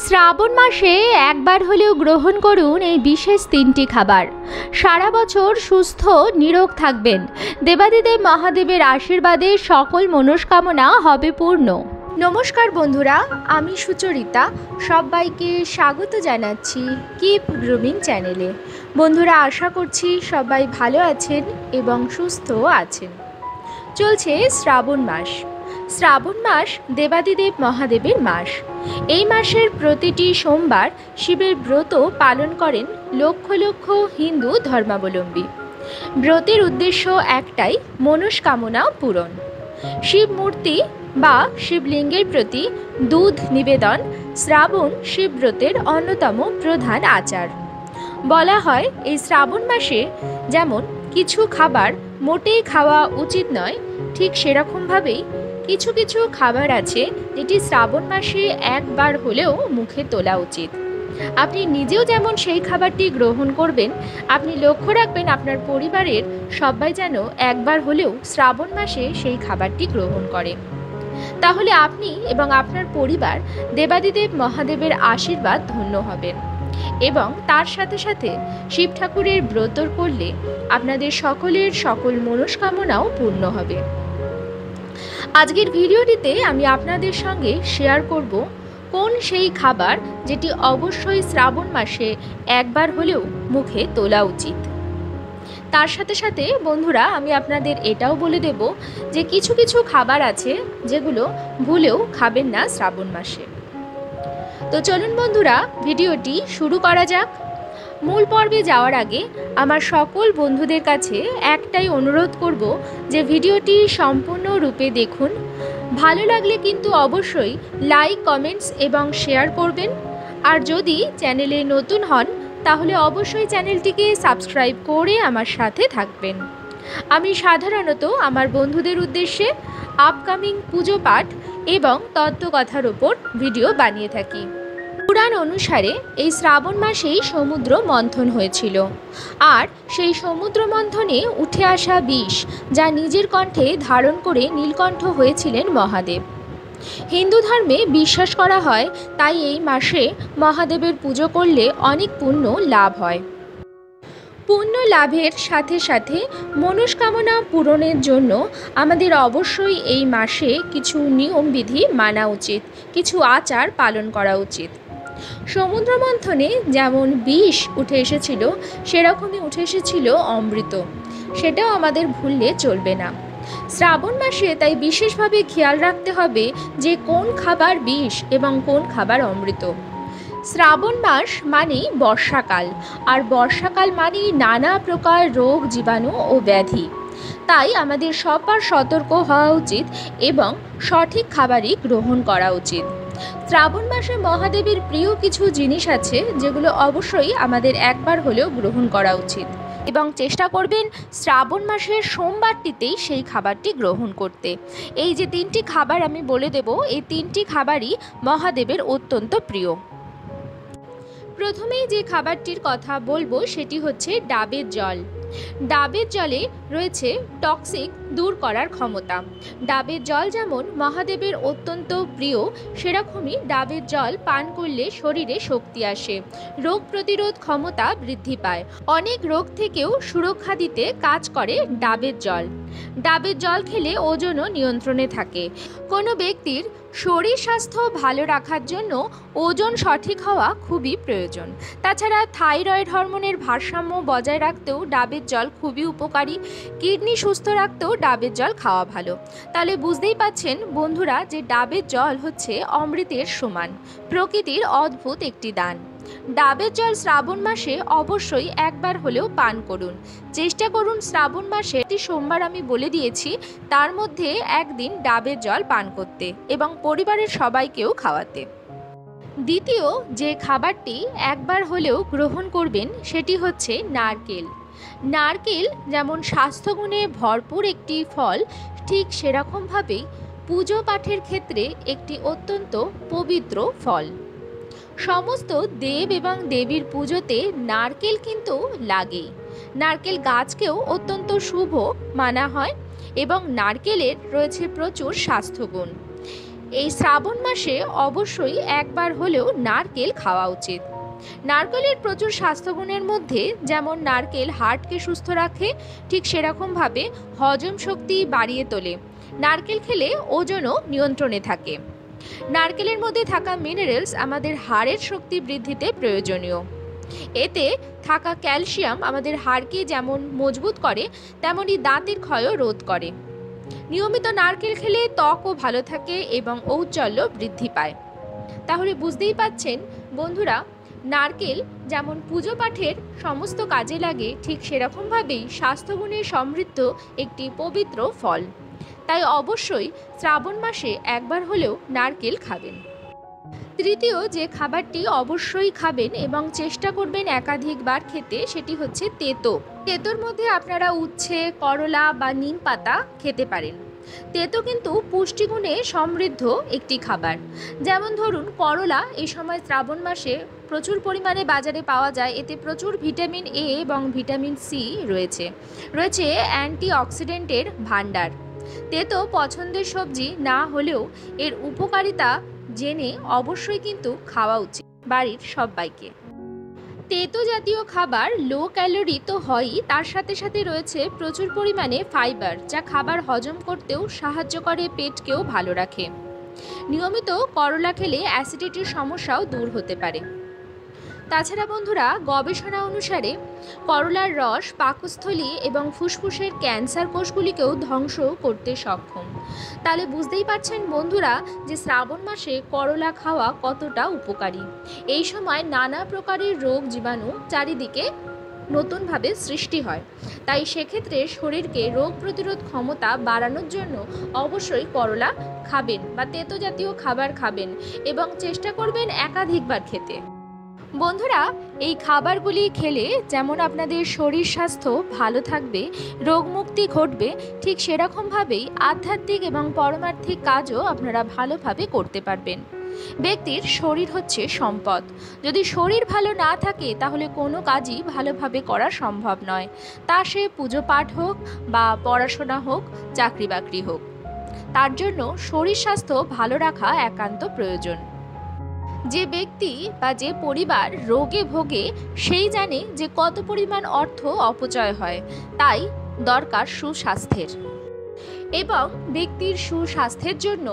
শ্রাবণ মাসে একবার হলেও গ্রহণ করুন এই বিশেষ তিনটি খাবার। সারা বছর সুস্থ নিরোগ থাকবেন। দেবাদিদেব মহাদেবের আশীর্বাদে সকল মনস্কামনা হবে পূর্ণ। নমস্কার বন্ধুরা, আমি সুচরিতা। সবাইকে স্বাগত জানাচ্ছি কিপ গ্রুমিং চ্যানেলে। বন্ধুরা, আশা করছি সবাই ভালো আছেন এবং সুস্থ আছেন। চলছে শ্রাবণ মাস। শ্রাবণ মাস দেবাদিদেব মহাদেবের মাস। এই মাসের প্রতিটি সোমবার শিবের ব্রত পালন করেন লক্ষ লক্ষ হিন্দু ধর্মাবলম্বী। ব্রতের উদ্দেশ্য একটাই, মনস্কামনা পূরণ। শিব মূর্তি বা শিবলিঙ্গের প্রতি দুধ নিবেদন শ্রাবণ শিবব্রতের অন্যতম প্রধান আচার। বলা হয় এই শ্রাবণ মাসে যেমন কিছু খাবার মোটেই খাওয়া উচিত নয়, ঠিক সেরকমভাবেই কিছু কিছু খাবার আছে যেটি শ্রাবণ মাসে একবার হলেও মুখে তোলা উচিত। আপনি নিজেও যেমন সেই খাবারটি গ্রহণ করবেন, আপনি লক্ষ্য রাখবেন আপনার পরিবারের সবাই যেন একবার হলেও শ্রাবণ মাসে সেই খাবারটি গ্রহণ করে। তাহলে আপনি এবং আপনার পরিবার দেবাদিদেব মহাদেবের আশীর্বাদ ধন্য হবেন এবং তার সাথে সাথে শিব ঠাকুরের ব্রত করলে আপনাদের সকলের সকল মনস্কামনাও পূর্ণ হবে। আজকের ভিডিওটিতে আমি আপনাদের সঙ্গে শেয়ার করব কোন সেই খাবার যেটি অবশ্যই শ্রাবণ মাসে একবার হলেও মুখে তোলা উচিত। তার সাথে সাথে বন্ধুরা, আমি আপনাদের এটাও বলে দেব যে কিছু কিছু খাবার আছে যেগুলো ভুলেও খাবেন না শ্রাবণ মাসে। তো চলুন বন্ধুরা, ভিডিওটি শুরু করা যাক। মূল পর্বে যাওয়ার আগে আমার সকল বন্ধুদের কাছে একটাই অনুরোধ করব যে ভিডিওটি সম্পূর্ণরূপে দেখুন। ভালো লাগলে কিন্তু অবশ্যই লাইক, কমেন্টস এবং শেয়ার করবেন। আর যদি চ্যানেলে নতুন হন তাহলে অবশ্যই চ্যানেলটিকে সাবস্ক্রাইব করে আমার সাথে থাকবেন। আমি সাধারণত আমার বন্ধুদের উদ্দেশ্যে আপকামিং পুজো পাঠ এবং তত্ত্বকথার ওপর ভিডিও বানিয়ে থাকি। পুরাণ অনুসারে এই শ্রাবণ মাসেই সমুদ্র মন্থন হয়েছিল, আর সেই সমুদ্র মন্থনে উঠে আসা বিষ যা নিজের কণ্ঠে ধারণ করে নীলকণ্ঠ হয়েছিলেন মহাদেব। হিন্দু ধর্মে বিশ্বাস করা হয় তাই এই মাসে মহাদেবের পুজো করলে অনেক পুণ্য লাভ হয়। পুণ্য লাভের সাথে সাথে মনস্কামনা পূরণের জন্য আমাদের অবশ্যই এই মাসে কিছু নিয়ম বিধি মানা উচিত, কিছু আচার পালন করা উচিত। সমুদ্র মন্থনে যেমন বিষ উঠে এসেছিল, সেরকমই উঠে এসেছিল অমৃত। সেটাও আমাদের ভুললে চলবে না। শ্রাবণ মাসে তাই বিশেষভাবে খেয়াল রাখতে হবে যে কোন খাবার বিষ এবং কোন খাবার অমৃত। শ্রাবণ মাস মানেই বর্ষাকাল, আর বর্ষাকাল মানেই নানা প্রকার রোগ, জীবাণু ও ব্যাধি। তাই আমাদের সবার সতর্ক হওয়া উচিত এবং সঠিক খাবারই গ্রহণ করা উচিত। শ্রাবণ মাসে মহাদেবের প্রিয় কিছু জিনিস আছে যেগুলো অবশ্যই আমাদের একবার হলেও গ্রহণ করা উচিত এবং চেষ্টা করবেন শ্রাবণ মাসের সোমবারটিতেই সেই খাবারটি গ্রহণ করতে। এই যে তিনটি খাবার আমি বলে দেব, এই তিনটি খাবারই মহাদেবের অত্যন্ত প্রিয়। প্রথমেই যে খাবারটির কথা বলবো সেটি হচ্ছে ডাবের জল। ডাবের জলে রয়েছে টক্সিক দূর করার ক্ষমতা। ডাবের জল যেমন মহাদেবের অত্যন্ত প্রিয়, সেরকমই ডাবের জল পান করলে শরীরে শক্তি আসে, রোগ প্রতিরোধ ক্ষমতা বৃদ্ধি পায়, অনেক রোগ থেকেও সুরক্ষা দিতে কাজ করে ডাবের জল। ডাবের জল খেলে ওজনও নিয়ন্ত্রণে থাকে। কোনো ব্যক্তির শরীর স্বাস্থ্য ভালো রাখার জন্য ওজন সঠিক হওয়া খুবই প্রয়োজন। তাছাড়া থাইরয়েড হরমোনের ভারসাম্য বজায় রাখতেও ডাবের জল খুবই উপকারী। কিডনি সুস্থ রাখতেও ডাবের জল খাওয়া ভালো। তাহলে বুঝতেই পাচ্ছেন বন্ধুরা যে ডাবের জল হচ্ছে অমৃতের সমান, প্রকৃতির অদ্ভুত একটি দান। ডাবের জল শ্রাবণ মাসে অবশ্যই একবার হলেও পান করুন। চেষ্টা করুন শ্রাবণ মাসে সোমবার আমি বলে দিয়েছি তার মধ্যে একদিন ডাবের জল পান করতে এবং পরিবারের সবাইকেও খাওয়াতে। দ্বিতীয় যে খাবারটি একবার হলেও গ্রহণ করবেন সেটি হচ্ছে নারকেল। নারকেল যেমন স্বাস্থ্যগুণে ভরপুর একটি ফল, ঠিক সেরকমভাবেই পুজো পাঠের ক্ষেত্রে একটি অত্যন্ত পবিত্র ফল। সমস্ত দেব এবং দেবীর পুজোতে নারকেল কিন্তু লাগেই। নারকেল গাছকেও অত্যন্ত শুভ মানা হয় এবং নারকেলের রয়েছে প্রচুর স্বাস্থ্যগুণ। এই শ্রাবণ মাসে অবশ্যই একবার হলেও নারকেল খাওয়া উচিত। নারকেলের প্রচুর স্বাস্থ্যগুণের মধ্যে যেমন নারকেল হার্টকে সুস্থ রাখে, ঠিক সেরকমভাবে হজম শক্তি বাড়িয়ে তোলে। নারকেল খেলে ওজনও নিয়ন্ত্রণে থাকে। নারকেলের মধ্যে থাকা মিনারেলস আমাদের হাড়ের শক্তি বৃদ্ধিতে প্রয়োজনীয়। এতে থাকা ক্যালসিয়াম আমাদের হাড়কে যেমন মজবুত করে, তেমনি দাঁতের ক্ষয়ও রোধ করে। নিয়মিত নারকেল খেলে ত্বকও ভালো থাকে এবং ঔজ্জ্বল্য বৃদ্ধি পায়। তাহলে বুঝতেই পাচ্ছেন বন্ধুরা, নারকেল যেমন পুজো পাঠের সমস্ত কাজে লাগে, ঠিক সেরকমভাবেই স্বাস্থ্যগুণে সমৃদ্ধ একটি পবিত্র ফল। তাই অবশ্যই শ্রাবণ মাসে একবার হলেও নারকেল খাবেন। তৃতীয় যে খাবারটি অবশ্যই খাবেন এবং চেষ্টা করবেন একাধিকবার খেতে, সেটি হচ্ছে তেঁতো। তেঁতোর মধ্যে আপনারা উচ্ছে, করলা বা নিম পাতা খেতে পারেন। তেঁতো কিন্তু পুষ্টিগুণে সমৃদ্ধ একটি খাবার। যেমন ধরুন করলা এই সময় শ্রাবণ মাসে প্রচুর পরিমাণে বাজারে পাওয়া যায়। এতে প্রচুর ভিটামিন এ এবং ভিটামিন সি রয়েছে অ্যান্টিঅক্সিডেন্টের ভাণ্ডার। তেঁতো পছন্দের সবজি না হলেও এর উপকারিতা জেনে অবশ্যই কিন্তু খাওয়া উচিত বাড়ির সবাইকে। তেঁতো জাতীয় খাবার লো ক্যালোরি তো হয়ই, তার সাথে সাথে রয়েছে প্রচুর পরিমাণে ফাইবার, যা খাবার হজম করতেও সাহায্য করে, পেটকেও ভালো রাখে। নিয়মিত করলা খেলে অ্যাসিডিটির সমস্যাও দূর হতে পারে। তাছাড়া বন্ধুরা, গবেষণা অনুসারে করলার রস পাকস্থলী এবং ফুসফুসের ক্যান্সার কোষগুলিকেও ধ্বংস করতে সক্ষম। তাহলে বুঝতেই পারছেন বন্ধুরা যে শ্রাবণ মাসে করলা খাওয়া কতটা উপকারী। এই সময় নানা প্রকারের রোগ জীবাণু চারিদিকে নতুনভাবে সৃষ্টি হয়। তাই সেক্ষেত্রে শরীরকে রোগ প্রতিরোধ ক্ষমতা বাড়ানোর জন্য অবশ্যই করলা খাবেন বা তেঁতো জাতীয় খাবার খাবেন এবং চেষ্টা করবেন একাধিকবার খেতে। বন্ধুরা, এই খাবারগুলি খেলে যেমন আপনাদের শরীর স্বাস্থ্য ভালো থাকবে, রোগমুক্তি ঘটবে, ঠিক সেরকমভাবেই আধ্যাত্মিক এবং পারমার্থিক কাজও আপনারা ভালোভাবে করতে পারবেন। ব্যক্তির শরীর হচ্ছে সম্পদ। যদি শরীর ভালো না থাকে তাহলে কোনো কাজই ভালোভাবে করা সম্ভব নয়। তা সে পুজো পাঠ হোক বা পড়াশোনা হোক, চাকরি বাকরি হোক, তার জন্য শরীর স্বাস্থ্য ভালো রাখা একান্ত প্রয়োজন। যে ব্যক্তি বা যে পরিবার রোগে ভোগে সেই জানে যে কত পরিমাণ অর্থ অপচয় হয়। তাই দরকার সুস্বাস্থ্যের। এবং ব্যক্তির সুস্বাস্থ্যের জন্য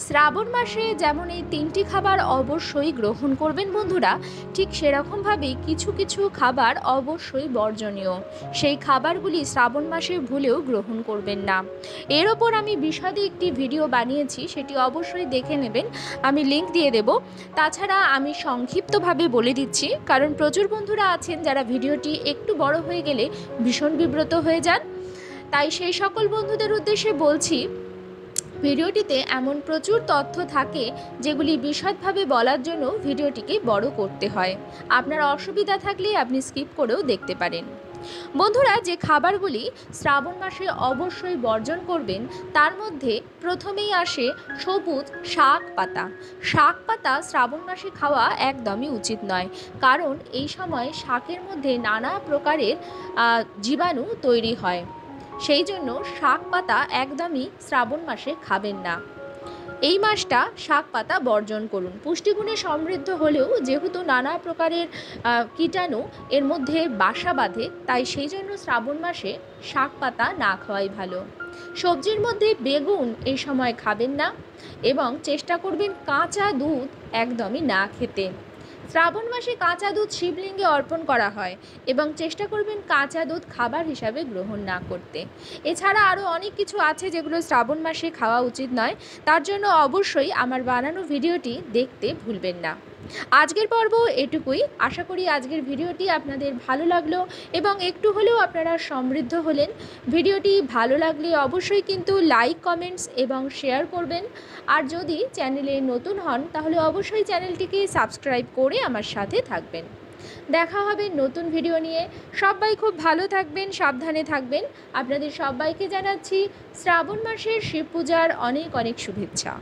শ্রাবণ মাসে যেমন এই 3টি খাবার অবশ্যই গ্রহণ করবেন বন্ধুরা, ঠিক সেরকমভাবেই কিছু কিছু খাবার অবশ্যই বর্জনীয়। সেই খাবারগুলি শ্রাবণ মাসে ভুলেও গ্রহণ করবেন না। এর ওপর আমি বিশদে একটি ভিডিও বানিয়েছি, সেটি অবশ্যই দেখে নেবেন, আমি লিংক দিয়ে দেব। তাছাড়া আমি সংক্ষিপ্তভাবে বলে দিচ্ছি, কারণ প্রচুর বন্ধুরা আছেন যারা ভিডিওটি একটু বড় হয়ে গেলে ভীষণ বিব্রত হয়ে যান। তাই সেই সকল বন্ধুদের উদ্দেশ্যে বলছি, ভিডিওটিতে এমন প্রচুর তথ্য থাকে যেগুলি বিশদভাবে বলার জন্য ভিডিওটিকে বড় করতে হয়। আপনার অসুবিধা থাকলে আপনি স্কিপ করেও দেখতে পারেন। বন্ধুরা, যে খাবারগুলি শ্রাবণ মাসে অবশ্যই বর্জন করবেন তার মধ্যে প্রথমেই আসে সবুজ শাক পাতা। শাক পাতা শ্রাবণ মাসে খাওয়া একদমই উচিত নয়, কারণ এই সময় শাকের মধ্যে নানা প্রকারের জীবাণু তৈরি হয়। সেই জন্য শাক পাতা একদমই শ্রাবণ মাসে খাবেন না। এই মাসটা শাক পাতা বর্জন করুন। পুষ্টিগুণে সমৃদ্ধ হলেও যেহেতু নানা প্রকারের কীটাণু এর মধ্যে বাসা বাঁধে, তাই সেই জন্য শ্রাবণ মাসে শাক পাতা না খাওয়াই ভালো। সবজির মধ্যে বেগুন এই সময় খাবেন না এবং চেষ্টা করবেন কাঁচা দুধ একদমই না খেতে। শ্রাবণ মাসে কাঁচা দুধ শিবলিঙ্গে অর্পণ করা হয় এবং চেষ্টা করবেন কাঁচা দুধ খাবার হিসাবে গ্রহণ না করতে। এছাড়া আরও অনেক কিছু আছে যেগুলো শ্রাবণ মাসে খাওয়া উচিত নয়, তার জন্য অবশ্যই আমার বানানো ভিডিওটি দেখতে ভুলবেন না। আজকের পর্ব এটুকুই। আশা করি আজকের ভিডিওটি আপনাদের ভালো লাগলো এবং একটু হলেও আপনারা সমৃদ্ধ হলেন। ভিডিওটি ভালো লাগলে অবশ্যই কিন্তু লাইক, কমেন্টস এবং শেয়ার করবেন। আর যদি চ্যানেলে নতুন হন তাহলে অবশ্যই চ্যানেলটিকে সাবস্ক্রাইব করে আমার সাথে থাকবেন। দেখা হবে নতুন ভিডিও নিয়ে। সবাই খুব ভালো থাকবেন, সাবধানে থাকবেন। আপনাদের সবাইকে জানাচ্ছি শ্রাবণ মাসের শিব পূজার অনেক অনেক শুভেচ্ছা।